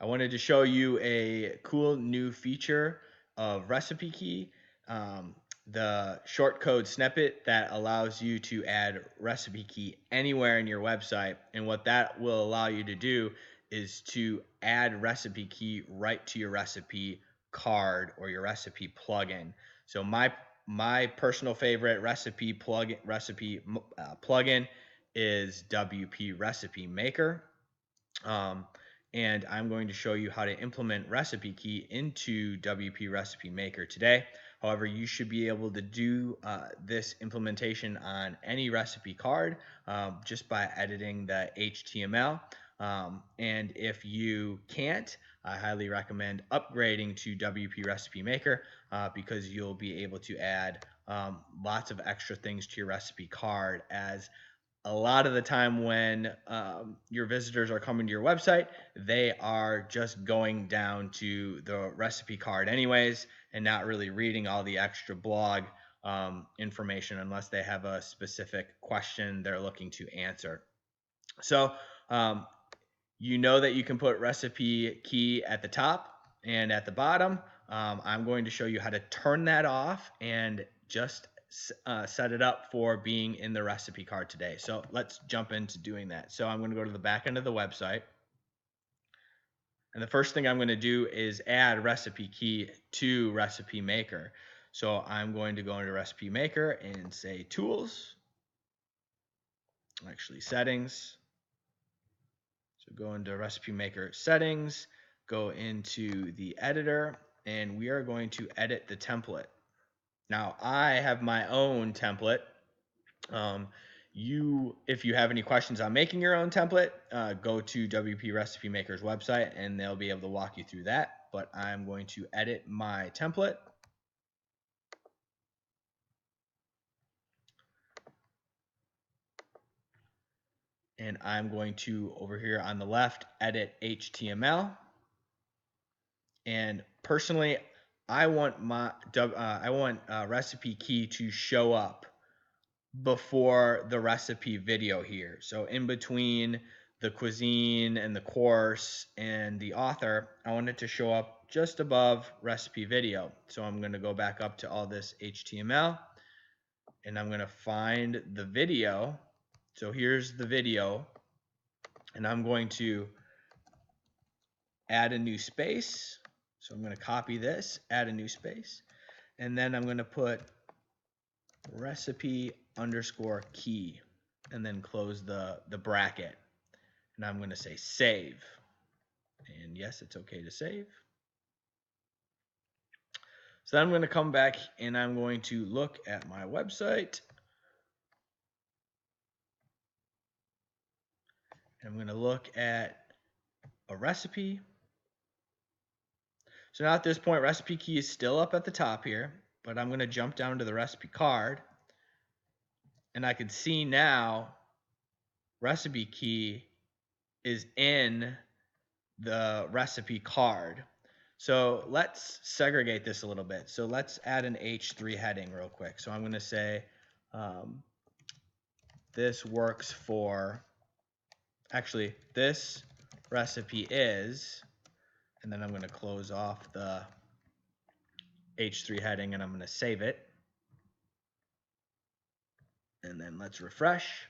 I wanted to show you a cool new feature of Recipe Key, um, the short code snippet that allows you to add Recipe Key anywhere in your website. And what that will allow you to do is to add Recipe Key right to your recipe card or your recipe plugin. So my personal favorite plugin is WP Recipe Maker. Um, and I'm going to show you how to implement Recipe Key into WP Recipe Maker today. However, you should be able to do this implementation on any recipe card just by editing the HTML. And if you can't, I highly recommend upgrading to WP Recipe Maker because you'll be able to add lots of extra things to your recipe card, as a lot of the time when your visitors are coming to your website, they are just going down to the recipe card anyways and not really reading all the extra blog information unless they have a specific question they're looking to answer. So um, you know that you can put Recipe Key at the top and at the bottom. I'm going to show you how to turn that off and just set it up for being in the recipe card today. So let's jump into doing that. So I'm going to go to the back end of the website. And the first thing I'm going to do is add Recipe Key to Recipe Maker. So I'm going to go into Recipe Maker and say Tools, actually Settings. So go into Recipe Maker Settings, go into the editor, and we are going to edit the template. Now, I have my own template. If you have any questions on making your own template, go to WP Recipe Maker's website and they'll be able to walk you through that. But I'm going to edit my template. And I'm going to, over here on the left, edit HTML. And personally, I want Recipe Key to show up before the recipe video here. So in between the cuisine and the course and the author, I want it to show up just above recipe video. So I'm going to go back up to all this HTML and I'm going to find the video. So here's the video, and I'm going to add a new space. So I'm going to copy this, add a new space, and then I'm going to put recipe underscore key and then close the bracket. And I'm going to say save. And yes, it's okay to save. So then I'm going to come back and I'm going to look at my website. And I'm going to look at a recipe. So now at this point, Recipe Key is still up at the top here, but I'm going to jump down to the recipe card. And I can see now Recipe Key is in the recipe card. So let's segregate this a little bit. So let's add an H3 heading real quick. So I'm going to say this works for, actually, this recipe is, and then I'm going to close off the H3 heading and I'm going to save it. And then let's refresh.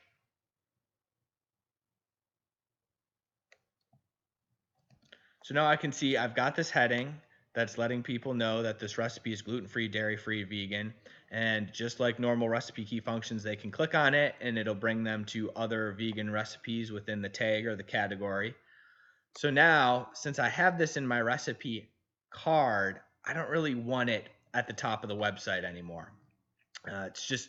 So now I can see I've got this heading that's letting people know that this recipe is gluten-free, dairy-free, vegan. And just like normal Recipe Key functions, they can click on it and it'll bring them to other vegan recipes within the tag or the category. So now, since I have this in my recipe card, I don't really want it at the top of the website anymore. It's just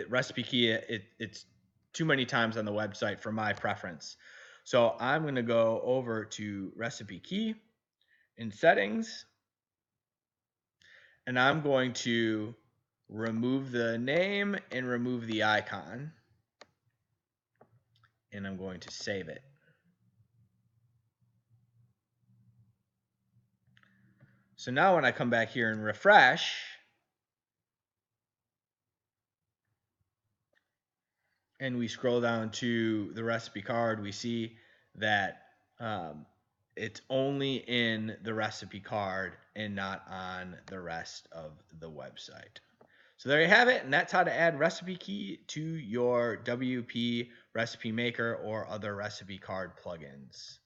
Recipe Key. It's too many times on the website for my preference. So I'm going to go over to Recipe Key in Settings, and I'm going to remove the name and remove the icon, and I'm going to save it. So now when I come back here and refresh, and we scroll down to the recipe card, we see that it's only in the recipe card and not on the rest of the website. So there you have it, and that's how to add recipe key to your WP Recipe Maker or other recipe card plugins.